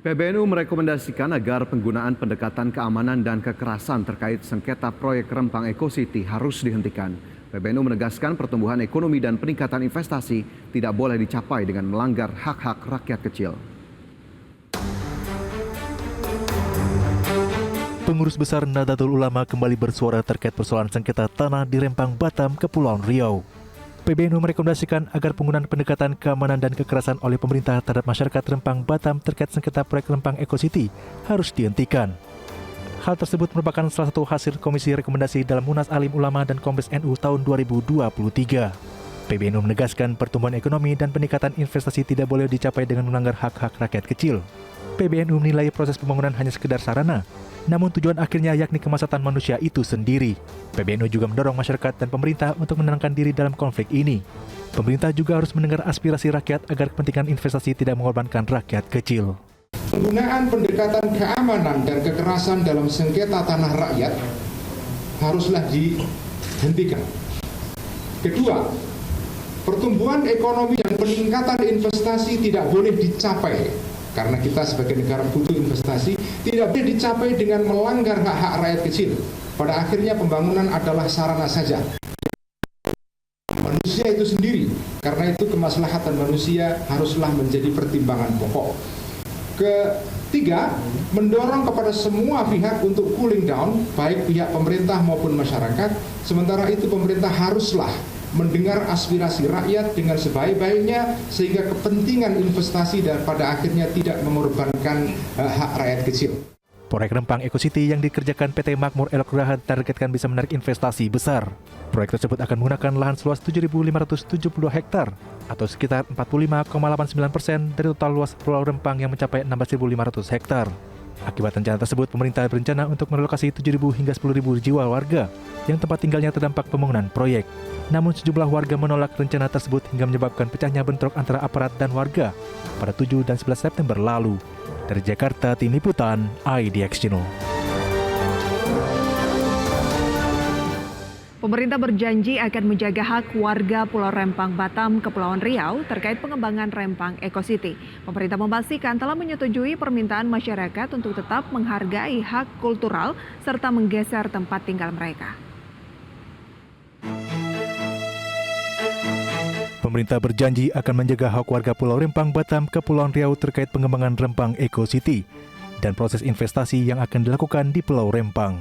PBNU merekomendasikan agar penggunaan pendekatan keamanan dan kekerasan terkait sengketa proyek Rempang Eco City harus dihentikan. PBNU menegaskan pertumbuhan ekonomi dan peningkatan investasi tidak boleh dicapai dengan melanggar hak-hak rakyat kecil. Pengurus Besar Nahdlatul Ulama kembali bersuara terkait persoalan sengketa tanah di Rempang, Batam, Kepulauan Riau. PBNU merekomendasikan agar penggunaan pendekatan keamanan dan kekerasan oleh pemerintah terhadap masyarakat Rempang, Batam terkait sengketa proyek Rempang Eco City harus dihentikan. Hal tersebut merupakan salah satu hasil komisi rekomendasi dalam Munas Alim Ulama dan Kombes NU tahun 2023. PBNU menegaskan pertumbuhan ekonomi dan peningkatan investasi tidak boleh dicapai dengan melanggar hak-hak rakyat kecil. PBNU menilai proses pembangunan hanya sekedar sarana, namun tujuan akhirnya yakni kemaslahatan manusia itu sendiri. PBNU juga mendorong masyarakat dan pemerintah untuk menenangkan diri dalam konflik ini. Pemerintah juga harus mendengar aspirasi rakyat agar kepentingan investasi tidak mengorbankan rakyat kecil. Penggunaan pendekatan keamanan dan kekerasan dalam sengketa tanah rakyat haruslah dihentikan. Kedua, pertumbuhan ekonomi dan peningkatan investasi tidak boleh dicapai. Karena kita sebagai negara butuh investasi, tidak boleh dicapai dengan melanggar hak-hak rakyat kecil. Pada akhirnya pembangunan adalah sarana saja. Manusia itu sendiri, karena itu kemaslahatan manusia haruslah menjadi pertimbangan pokok. Ketiga, mendorong kepada semua pihak untuk cooling down, baik pihak pemerintah maupun masyarakat. Sementara itu pemerintah haruslah mendengar aspirasi rakyat dengan sebaik-baiknya sehingga kepentingan investasi dan pada akhirnya tidak mengorbankan hak rakyat kecil. Proyek Rempang Eco City yang dikerjakan PT Makmur Elok Rahat targetkan bisa menarik investasi besar. Proyek tersebut akan menggunakan lahan seluas 7.572 hektar atau sekitar 45,89% dari total luas Pulau Rempang yang mencapai 16.500 hektar. Akibat rencana tersebut, pemerintah berencana untuk merelokasi 7.000 hingga 10.000 jiwa warga yang tempat tinggalnya terdampak pembangunan proyek. Namun sejumlah warga menolak rencana tersebut hingga menyebabkan pecahnya bentrok antara aparat dan warga pada 7 dan 11 September lalu. Dari Jakarta, Tim Liputan, IDX Channel. Pemerintah berjanji akan menjaga hak warga Pulau Rempang, Batam, Kepulauan Riau terkait pengembangan Rempang Eco City. Pemerintah memastikan telah menyetujui permintaan masyarakat untuk tetap menghargai hak kultural serta menggeser tempat tinggal mereka. Pemerintah berjanji akan menjaga hak warga Pulau Rempang, Batam, Kepulauan Riau terkait pengembangan Rempang Eco City dan proses investasi yang akan dilakukan di Pulau Rempang.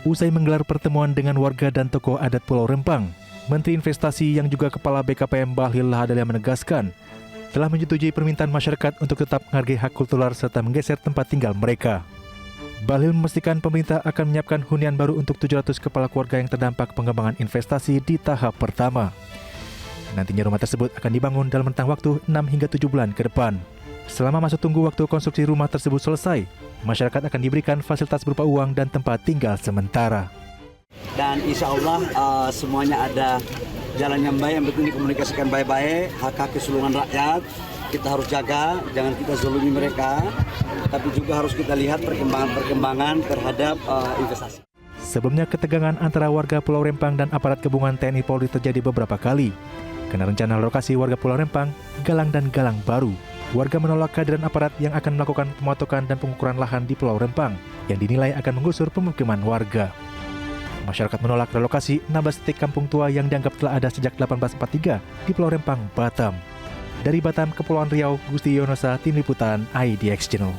Usai menggelar pertemuan dengan warga dan tokoh adat Pulau Rempang, Menteri Investasi yang juga Kepala BKPM Bahlil Lahadalia menegaskan telah menyetujui permintaan masyarakat untuk tetap menghargai hak kultural serta menggeser tempat tinggal mereka. Bahlil memastikan pemerintah akan menyiapkan hunian baru untuk 700 kepala keluarga yang terdampak pengembangan investasi di tahap pertama. Nantinya rumah tersebut akan dibangun dalam rentang waktu 6 hingga 7 bulan ke depan. Selama masa tunggu waktu konstruksi rumah tersebut selesai, masyarakat akan diberikan fasilitas berupa uang dan tempat tinggal sementara. Dan insya Allah semuanya ada jalan yang baik, yang penting dikomunikasikan baik-baik, hak-hak keseluruhan rakyat. Kita harus jaga, jangan kita zalimi mereka, tapi juga harus kita lihat perkembangan terhadap investasi. Sebelumnya ketegangan antara warga Pulau Rempang dan aparat gabungan TNI Polri terjadi beberapa kali. Karena rencana lokasi warga Pulau Rempang, Galang dan Galang Baru. Warga menolak kehadiran aparat yang akan melakukan pemotokan dan pengukuran lahan di Pulau Rempang yang dinilai akan menggusur pemukiman warga. Masyarakat menolak relokasi 16 titik kampung tua yang dianggap telah ada sejak 1843 di Pulau Rempang, Batam. Dari Batam, Kepulauan Riau, Gusti Yonosa, Tim Liputan, IDX Channel.